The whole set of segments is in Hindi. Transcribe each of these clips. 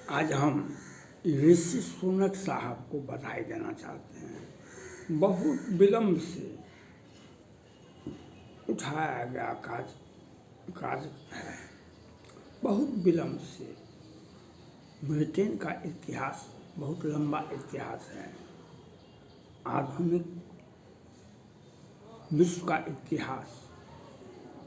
आज हम ऋषि सुनक साहब को बधाई देना चाहते हैं। बहुत विलम्ब से उठाया गया काज है, बहुत विलम्ब से। ब्रिटेन का इतिहास बहुत लंबा इतिहास है। आधुनिक विश्व का इतिहास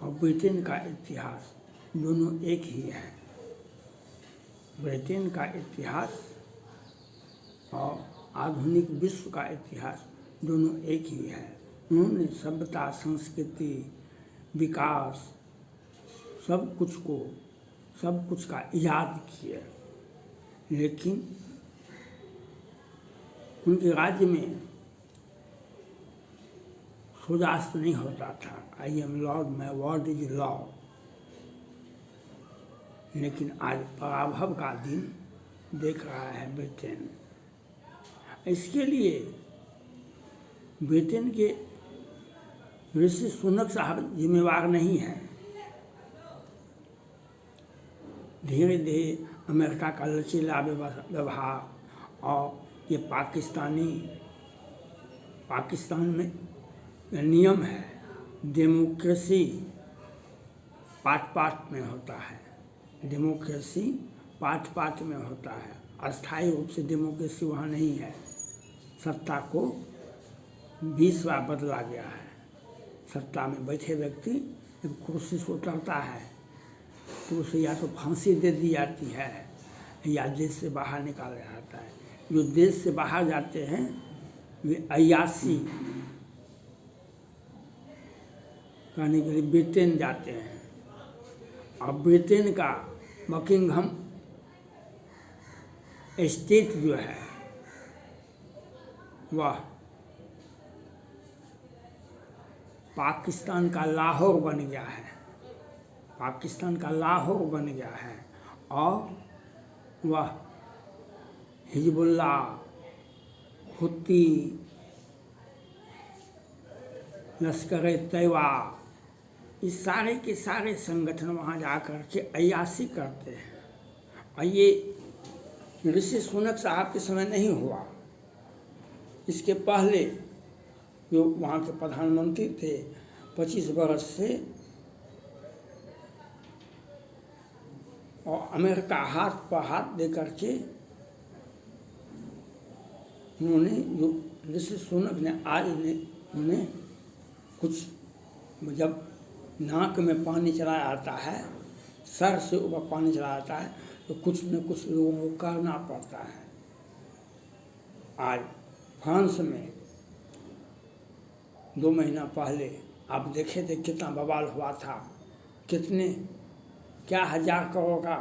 और ब्रिटेन का इतिहास दोनों एक ही है। ब्रिटेन का इतिहास और आधुनिक विश्व का इतिहास दोनों एक ही है। उन्होंने सभ्यता, संस्कृति, विकास सब कुछ का इजाद किया, लेकिन उनके राज्य में सूर्यास्त नहीं होता था। I am Lord, my word is law. लेकिन आज पराभव का दिन देख रहा है ब्रिटेन। इसके लिए ब्रिटेन के ऋषि सुनक साहब जिम्मेवार नहीं हैं। धीरे धीरे अमेरिका का लचीला व्यवहार और ये पाकिस्तान में नियम है, डेमोक्रेसी पार्ट में होता है। डेमोक्रेसी पार्ट में होता है। अस्थायी रूप से डेमोक्रेसी वहाँ नहीं है। सत्ता को 20 बार बदला गया है। सत्ता में बैठे व्यक्ति जब कुर्सी से उतरता है तो उसे या तो फांसी दे दी जाती है या देश से बाहर निकाला जाता है। जो देश से बाहर जाते हैं वे अय्याशी करने के लिए ब्रिटेन जाते हैं। और ब्रिटेन का बकिंघम स्टेट जो है वह पाकिस्तान का लाहौर बन गया है। पाकिस्तान का लाहौर बन गया है और वह हिजबुल्लाह, हुती, लश्कर-ए-तैयबा, इस सारे के सारे संगठन वहाँ जा कर के अय्याशी करते हैं। और ये ऋषि सुनक साहब के समय नहीं हुआ। इसके पहले जो वहाँ के प्रधानमंत्री थे 25 वर्ष से, और अमेरिका हाथ पर हाथ दे करके उन्होंने, जो ऋषि सुनक ने आज उन्हें कुछ, जब नाक में पानी चला आता है, सर से ऊपर पानी चला आता है, तो कुछ न कुछ लोगों को करना पड़ता है। आज फ्रांस में 2 महीना पहले आप देखे थे कितना बवाल हुआ था, क्या 1000 करोड़ का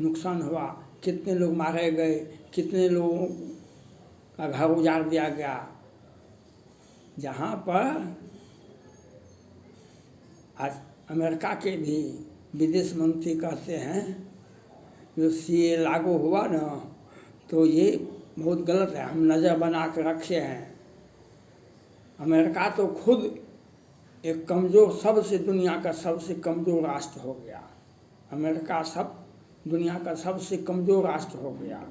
नुकसान हुआ, कितने लोग मारे गए, कितने लोगों का घर उजाड़ दिया गया। जहाँ पर आज अमेरिका के भी विदेश मंत्री कहते हैं जो सीए लागू हुआ ना, तो ये बहुत गलत है, हम नज़र बना के रखे हैं। अमेरिका तो खुद एक कमज़ोर, दुनिया का सबसे कमज़ोर राष्ट्र हो गया। अमेरिका दुनिया का सबसे कमज़ोर राष्ट्र हो गया।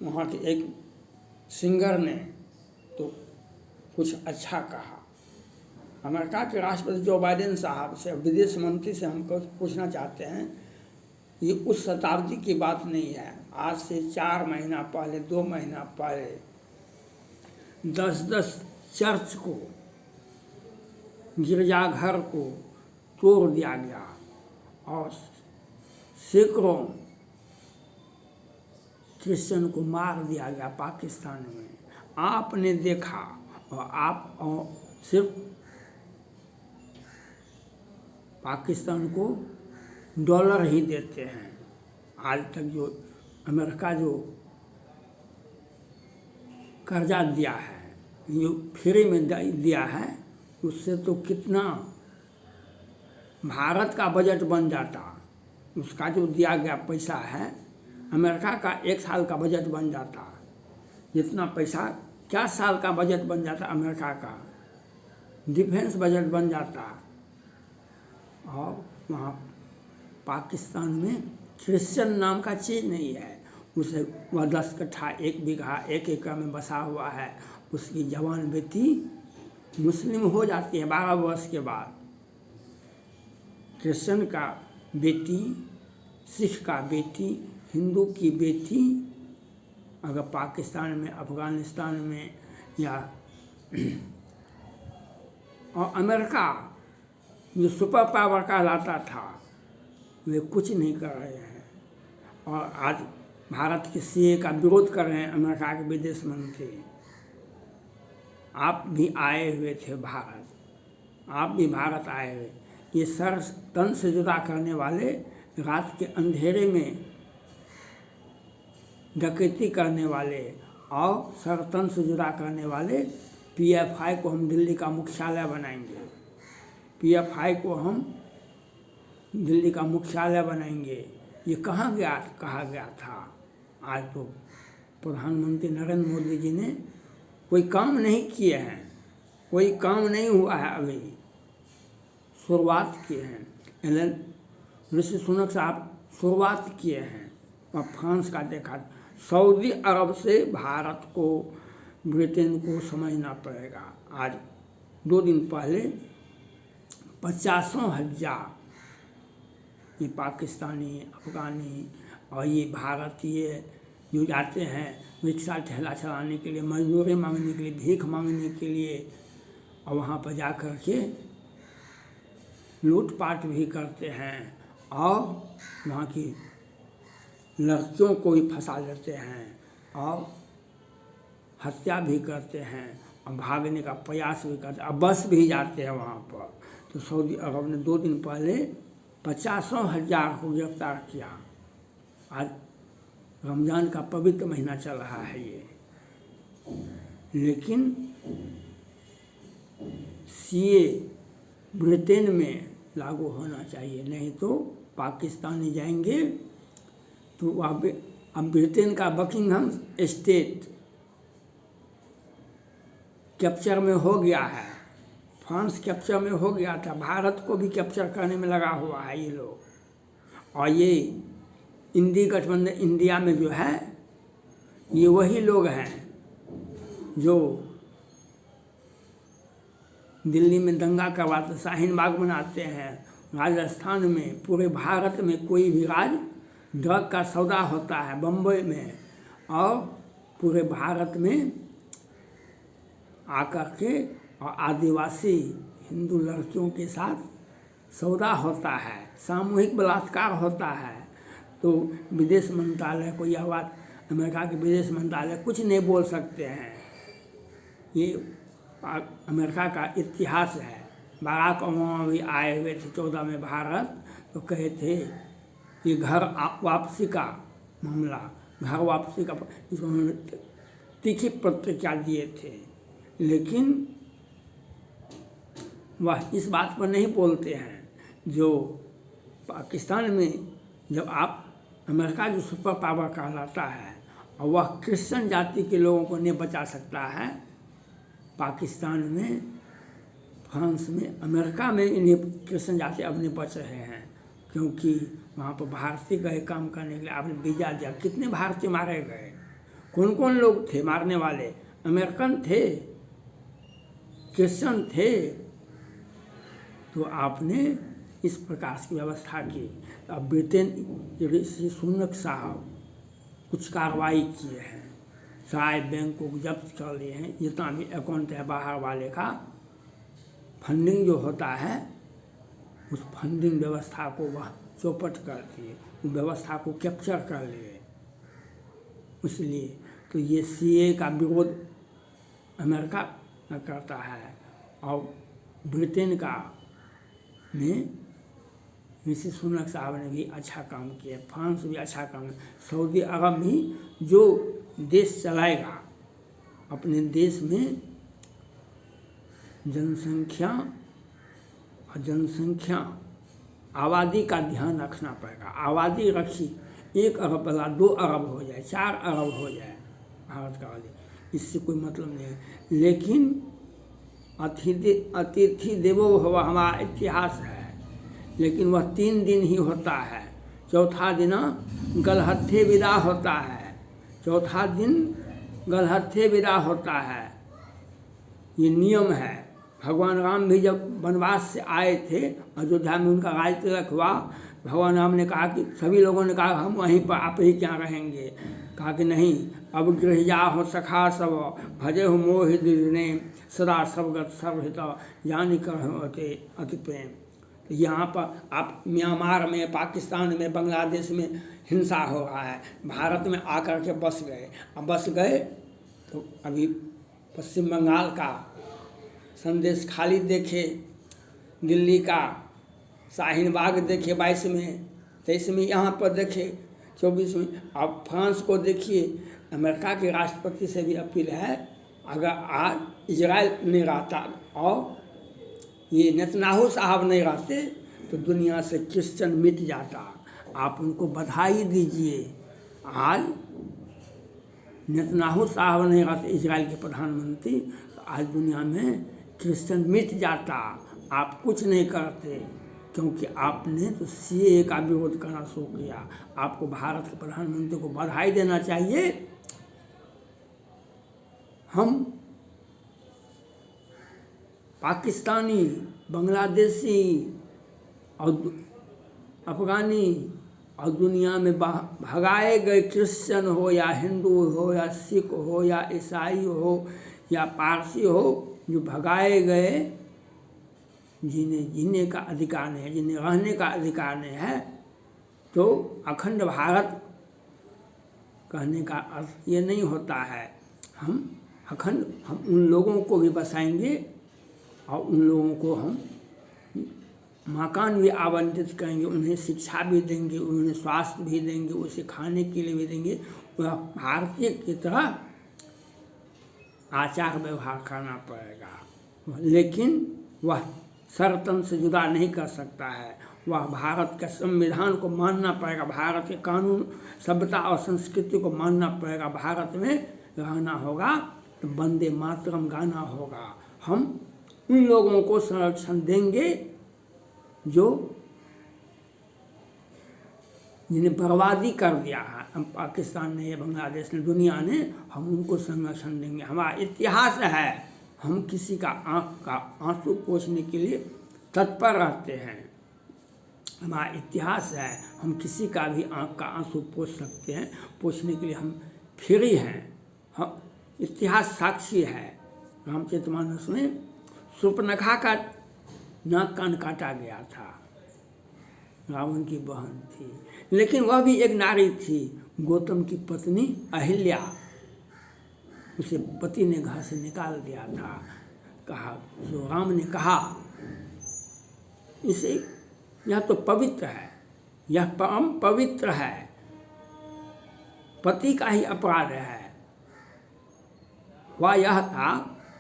वहाँ के एक सिंगर ने तो कुछ अच्छा कहा। अमेरिका के राष्ट्रपति जो बाइडेन साहब से, विदेश मंत्री से हम पूछना चाहते हैं, ये उस शताब्दी की बात नहीं है। आज से 4 महीना पहले, 2 महीना पहले 10 चर्च को, गिरजाघर को तोड़ दिया गया और सैकड़ों क्रिश्चियन को मार दिया गया पाकिस्तान में। आपने देखा, और आप सिर्फ पाकिस्तान को डॉलर ही देते हैं। आज तक जो अमेरिका जो कर्जा दिया है, जो फ्री में दिया है, उससे तो कितना भारत का बजट बन जाता। उसका जो दिया गया पैसा है, अमेरिका का 1 साल का बजट बन जाता। जितना पैसा, क्या साल का बजट बन जाता अमेरिका का, डिफेंस बजट बन जाता। और वहाँ पाकिस्तान में क्रिश्चियन नाम का चीज़ नहीं है। उसे वह 10 कट्ठा 1 बीघा 1 एकड़ में बसा हुआ है, उसकी जवान बेटी मुस्लिम हो जाती है 12 वर्ष के बाद। क्रिश्चियन का बेटी, सिख का बेटी, हिंदू की बेटी अगर पाकिस्तान में, अफ़गानिस्तान में या और अमेरिका जो सुपर पावर कहलाता था, वे कुछ नहीं कर रहे हैं। और आज भारत के सीए का विरोध कर रहे हैं अमेरिका के विदेश मंत्री। आप भी आए हुए थे भारत, आप भी भारत आए हुए। ये सर तन से जुदा करने वाले, रात के अंधेरे में डकैती करने वाले और सर तन से जुदा करने वाले पीएफआई को हम दिल्ली का मुख्यालय बनाएंगे। पीएफआई को हम दिल्ली का मुख्यालय बनाएंगे। ये कहाँ कहा गया था? आज तो प्रधानमंत्री नरेंद्र मोदी जी ने कोई काम नहीं किए हैं, कोई काम नहीं हुआ है, अभी शुरुआत किए हैं। ऋषि सुनक साहब शुरुआत किए हैं और फ्रांस का देखा। सऊदी अरब से भारत को, ब्रिटेन को समझना पड़ेगा। आज 2 दिन पहले 50,000 ये पाकिस्तानी, अफ़गानी और ये भारतीय जो जाते हैं रिक्शा ठेला चलाने के लिए, मजदूरी मांगने के लिए, भीख मांगने के लिए, और वहाँ पर जा कर के लूटपाट भी करते हैं और वहाँ की लड़कियों को भी फंसा लेते हैं और हत्या भी करते हैं और भागने का प्रयास भी करते हैं और बस भी जाते हैं वहाँ पर। तो सऊदी अरब ने 2 दिन पहले 50,000 को गिरफ्तार किया। आज रमज़ान का पवित्र महीना चल रहा है ये, लेकिन सीए ब्रिटेन में लागू होना चाहिए, नहीं तो पाकिस्तानी जाएंगे तो अब ब्रिटेन का बकिंघम स्टेट कैप्चर में हो गया है, फ्रांस कैप्चर में हो गया था, भारत को भी कैप्चर करने में लगा हुआ है ये लोग। और ये इंडी गठबंधन इंडिया में जो है, ये वही लोग हैं जो दिल्ली में दंगा करवाते, शाहीन बाग बनाते हैं। राजस्थान में, पूरे भारत में कोई भी ड्रग का सौदा होता है बम्बई में, और पूरे भारत में आकर के और आदिवासी हिंदू लड़कियों के साथ सौदा होता है, सामूहिक बलात्कार होता है। तो विदेश मंत्रालय को यह बात, अमेरिका के विदेश मंत्रालय कुछ नहीं बोल सकते हैं। ये अमेरिका का इतिहास है। बराक ओबामा भी आए हुए थे 14 में भारत, तो कहे थे ये घर वापसी का मामला, घर वापसी का, इसको उन्होंने तीखी प्रतिक्रिया दिए थे, लेकिन वह इस बात पर नहीं बोलते हैं जो पाकिस्तान में जब आप अमेरिका जो सुपर पावर कहलाता है और वह क्रिश्चियन जाति के लोगों को नहीं बचा सकता है, पाकिस्तान में, फ्रांस में, अमेरिका में इन्हें क्रिश्चियन जाति अब नहीं बच रहे हैं, क्योंकि वहाँ पर भारतीय गए काम करने के लिए, आपने वीजा दिया। कितने भारतीय मारे गए? कौन कौन लोग थे मारने वाले? अमेरिकन थे, क्रिश्चियन थे। तो आपने इस प्रकार की व्यवस्था की। अब ब्रिटेन ऋषि सुनक साहब कुछ कार्रवाई किए हैं, सारे बैंक को जब्त कर लिए हैं, जितना भी अकाउंट है बाहर वाले का, फंडिंग जो होता है उस फंडिंग व्यवस्था को वह चौपट कर दिए, उस व्यवस्था को कैप्चर कर लिए। इसलिए तो ये सीए का विरोध अमेरिका करता है और ब्रिटेन का में ऋषि सुनक साहब ने भी अच्छा काम किया, फ्रांस भी अच्छा काम किया, सऊदी अरब भी जो देश चलाएगा, अपने देश में जनसंख्या आबादी का ध्यान रखना पड़ेगा। आबादी रखी 1 अरब वाला 2 अरब हो जाए, 4 अरब हो जाए भारत का आबादी, इससे कोई मतलब नहीं है। लेकिन अतिथि देवो भव हमारा इतिहास है, लेकिन वह 3 दिन ही होता है। चौथा दिन गलहत्थे विदा होता है, चौथा दिन गलहत्थे विदा होता है। ये नियम है। भगवान राम भी जब वनवास से आए थे, अयोध्या में उनका राज तिलक हुआ, भगवान राम ने कहा कि सभी लोगों ने कहा हम वहीं पर, आप ही क्या रहेंगे। कहा कि नहीं, अब गृह जाहो सखा सब, भजे हो मोह दिने, सदा सर्वगत सर्वहित यानी करते अति प्रेम। तो यहाँ पर आप म्यांमार में, पाकिस्तान में, बांग्लादेश में हिंसा हो रहा है, भारत में आकर के बस गए। अब बस गए तो अभी पश्चिम बंगाल का संदेश खाली देखे, दिल्ली का शाहीन बाग देखे 22 में, 23 में यहाँ पर देखे 24 में। अब फ्रांस को देखिए, अमेरिका के राष्ट्रपति से भी अपील है, अगर आज इजराइल नहीं रहता और ये नेतन्याहू साहब नहीं रहते तो दुनिया से क्रिश्चियन मिट जाता। आप उनको बधाई दीजिए। आज नेतन्याहू साहब नहीं रहते, इजराइल के प्रधानमंत्री, तो आज दुनिया में क्रिश्चियन मिट जाता। आप कुछ नहीं करते क्योंकि आपने तो सीएए का विरोध करना शुरू किया। आपको भारत के प्रधानमंत्री को बधाई देना चाहिए। हम पाकिस्तानी, बांग्लादेशी और अफगानी और दुनिया में भगाए गए क्रिश्चियन हो या हिंदू हो या सिख हो या ईसाई हो या पारसी हो, जो भगाए गए, जिन्हें जीने का अधिकार नहीं है, जिन्हें रहने का अधिकार नहीं है, तो अखंड भारत कहने का अर्थ ये नहीं होता है। हम उन लोगों को भी बसाएंगे और उन लोगों को हम मकान भी आवंटित करेंगे, उन्हें शिक्षा भी देंगे, उन्हें स्वास्थ्य भी देंगे, उसे खाने के लिए भी देंगे। वह भारतीय की तरह आचार व्यवहार करना पड़ेगा, लेकिन वह सरतन से जुदा नहीं कर सकता है। वह भारत के संविधान को मानना पड़ेगा, भारत के कानून, सभ्यता और संस्कृति को मानना पड़ेगा। भारत में रहना होगा तो वंदे मातरम गाना होगा। हम उन लोगों को संरक्षण देंगे जो जिन्हें बर्बादी कर दिया है, हम पाकिस्तान ने, बांग्लादेश ने, दुनिया ने, हम उनको संरक्षण देंगे। हमारा इतिहास है, हम किसी का आँख का आंसू पोंछने के लिए तत्पर रहते हैं। हमारा इतिहास है, हम किसी का भी आँख का आंसू पोंछ सकते हैं, पोंछने के लिए हम फ्री हैं। हम इतिहास साक्षी है। रामचरितमानस में शूर्पणखा का नाक कान काटा गया था, रावण की बहन थी, लेकिन वह भी एक नारी थी, गौतम की पत्नी अहिल्या। उसे पति ने घर से निकाल दिया था। कहा, जो राम ने कहा, इसे यह तो पवित्र है, यह परम पवित्र है, पति का ही अपराध है। वह यह था,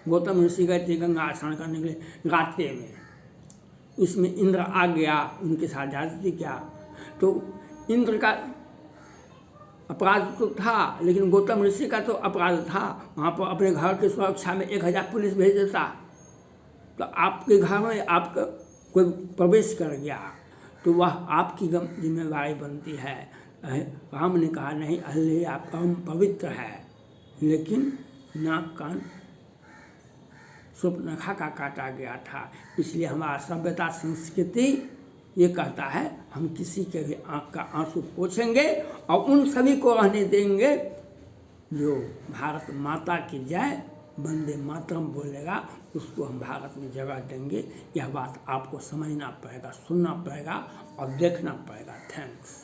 गौतम ऋषि गए थे गंगा स्नान करने के लिए रात्रि में, इसमें इंद्र आ गया, उनके साथ ज्यादती किया, तो इंद्र का अपराध तो था, लेकिन गौतम ऋषि का तो अपराध था। वहाँ पर अपने घर की सुरक्षा में 1000 पुलिस भेज देता, तो आपके घर में आपका कोई प्रवेश कर गया तो वह आपकी जिम्मेदारी बनती है। राम ने कहा नहीं, अहिल्या परम पवित्र है, लेकिन नाक कान शूर्पणखा का काटा गया था। इसलिए हमारा सभ्यता संस्कृति ये कहता है, हम किसी के भी आँख का आंसू पोंछेंगे और उन सभी को रहने देंगे जो भारत माता की जय वंदे मातरम बोलेगा, उसको हम भारत में जगह देंगे। यह बात आपको समझना पड़ेगा, सुनना पड़ेगा और देखना पड़ेगा। थैंक्स।